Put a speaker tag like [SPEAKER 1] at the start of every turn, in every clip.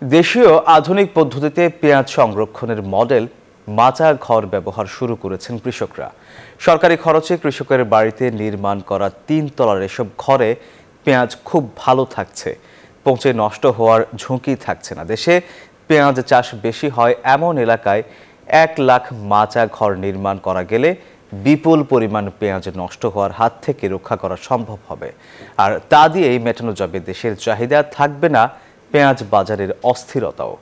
[SPEAKER 1] দেশীয় আধুনিক পদ্ধতিতে পেঁয়াজ সংরক্ষণের মডেল মাচা ঘর ব্যবহার শুরু করেছেন কৃষকরা। সরকারি খরচে কৃষকের বাড়িতে নির্মাণ করা ৩ তলার এসব ঘরে পেঁয়াজ খুব ভালো থাকছে, পচে নষ্ট হওয়ার ঝুঁকি থাকছে না। দেশে পেঁয়াজ চাষ বেশি হয় এমন এলাকায় ১ লাখ মাচা ঘর নির্মাণ করা গেলে বিপুল পরিমাণ পেঁয়াজ নষ্ট হওয়ার হাত থেকে রক্ষা করা সম্ভব হবে। আর তা দিয়েই মেটানো যাবে দেশের চাহিদা, থাকবে না পেঁয়াজ বাজারের অস্থিরতাও।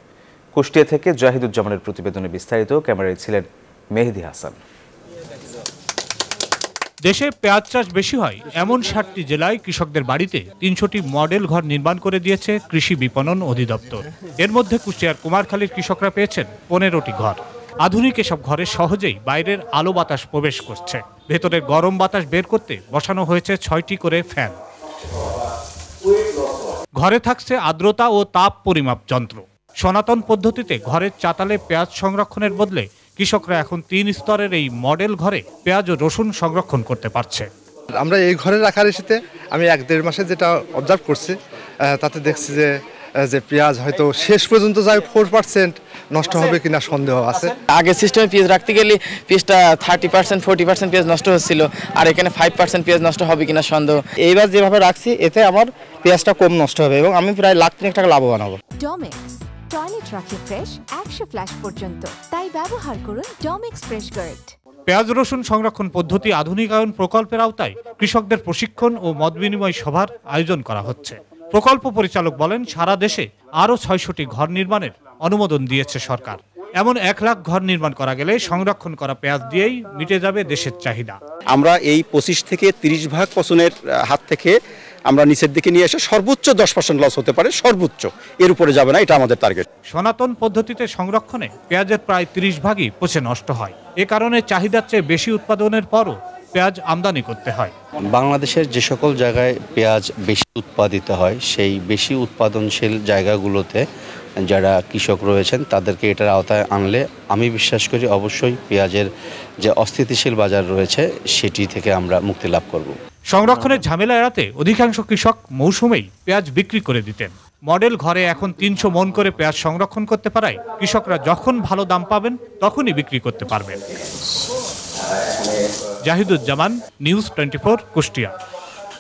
[SPEAKER 1] কুষ্টিয়া থেকে জাহিদুজ্জামানের প্রতিবেদনে বিস্তারিত, ক্যামেরায় ছিলেন মেহেদি হাসান।
[SPEAKER 2] দেশে পেঁয়াজ চাষ বেশি হয় এমন ৬০টি জেলায় কৃষকদের বাড়িতে ৩০০টি মডেল ঘর নির্মাণ করে দিয়েছে কৃষি বিপণন অধিদপ্তর। এর মধ্যে কুষ্টিয়ার কুমারখালীর কৃষকরা পেয়েছেন ১৫টি ঘর। আধুনিক এসব ঘরে সহজেই বাইরের আলো বাতাস প্রবেশ করছে। ভেতরে গরম বাতাস বের করতে বসানো হয়েছে ৬টি করে ফ্যান। ঘরে থাকছে আর্দ্রতা ও তাপ পরিমাপ যন্ত্র। সনাতন পদ্ধতিতে ঘরের চাতালে পেঁয়াজ সংরক্ষণের বদলে কৃষকরা এখন ৩ স্তরের এই মডেল ঘরে পেঁয়াজ ও রসুন সংরক্ষণ করতে পারছে।
[SPEAKER 3] আমরা এই ঘরে রাখার এসেতে আমি ১-১.৫ মাসে যেটা অবজার্ভ করছি, তাতে দেখছি যে পেঁয়াজ হয়তো শেষ পর্যন্ত যায় 4% নষ্ট হবে কিনা সন্দেহ আছে।
[SPEAKER 4] আগে সিস্টেমে পেঁয়াজ রাখতে গেলে পেঁয়াজটা 30% 40% পেঁয়াজ নষ্ট হচ্ছিল, আর এখানে 5% পেঁয়াজ নষ্ট হবে কিনা সন্দেহ। এইবার যেভাবে রাখছি এতে আমার পেঁয়াজটা কম নষ্ট হবে এবং আমি প্রায় লাখ ৩ টাকা লাভবান হব।
[SPEAKER 5] ডমেক্স টয়লেট রাখে ফ্রেশ ১০০ ফ্ল্যাশ পর্যন্ত, তাই ব্যবহার করুন ডমেক্স ফ্রেশ গার্ড।
[SPEAKER 2] পেঁয়াজ রসুন সংরক্ষণ পদ্ধতি আধুনিকায়ন প্রকল্পের আওতায় কৃষকদের প্রশিক্ষণ ও মত বিনিময় সভার আয়োজন করা হচ্ছে। প্রকল্প পরিচালক বলেন, সারা দেশে আরও ৬০০টি ঘর নির্মাণের অনুমোদন দিয়েছে সরকার। এমন ১ লাখ ঘর নির্মাণ করা গেলে সংরক্ষণ করা পেঁয়াজ দিয়েই মিটে যাবে দেশের চাহিদা।
[SPEAKER 6] আমরা এই ২৫ থেকে ৩০ ভাগ পচনের হাত থেকে আমরা নিচের দিকে নিয়ে এসে সর্বোচ্চ 10% লস হতে পারে, সর্বোচ্চ, এর উপরে যাবে না, এটা আমাদের টার্গেট।
[SPEAKER 2] সনাতন পদ্ধতিতে সংরক্ষণে পেঁয়াজের প্রায় ৩০ ভাগই পচে নষ্ট হয়। এ কারণে চাহিদার চেয়ে বেশি উৎপাদনের পরও পেঁয়াজ আমদানি করতে হয়।
[SPEAKER 7] বাংলাদেশের যে সকল জায়গায় পেঁয়াজ বেশি উৎপাদিত হয়, সেই বেশি উৎপাদনশীল জায়গাগুলোতে যারা কৃষক রয়েছেন তাদেরকে এটার আওতায় আনলে আমি বিশ্বাস করি অবশ্যই পেঁয়াজের যে অস্থিতিশীল বাজার রয়েছে সেটি থেকে আমরা মুক্তি লাভ করব।
[SPEAKER 2] সংরক্ষণের ঝামেলা এড়াতে অধিকাংশ কৃষক মৌসুমেই পেঁয়াজ বিক্রি করে দিতেন। মডেল ঘরে এখন ৩০০ মন করে পেঁয়াজ সংরক্ষণ করতে পারায় কৃষকরা যখন ভালো দাম পাবেন তখনই বিক্রি করতে পারবেন। জাহিদুজ্জামান, নিউজ 24, কুষ্টিয়া।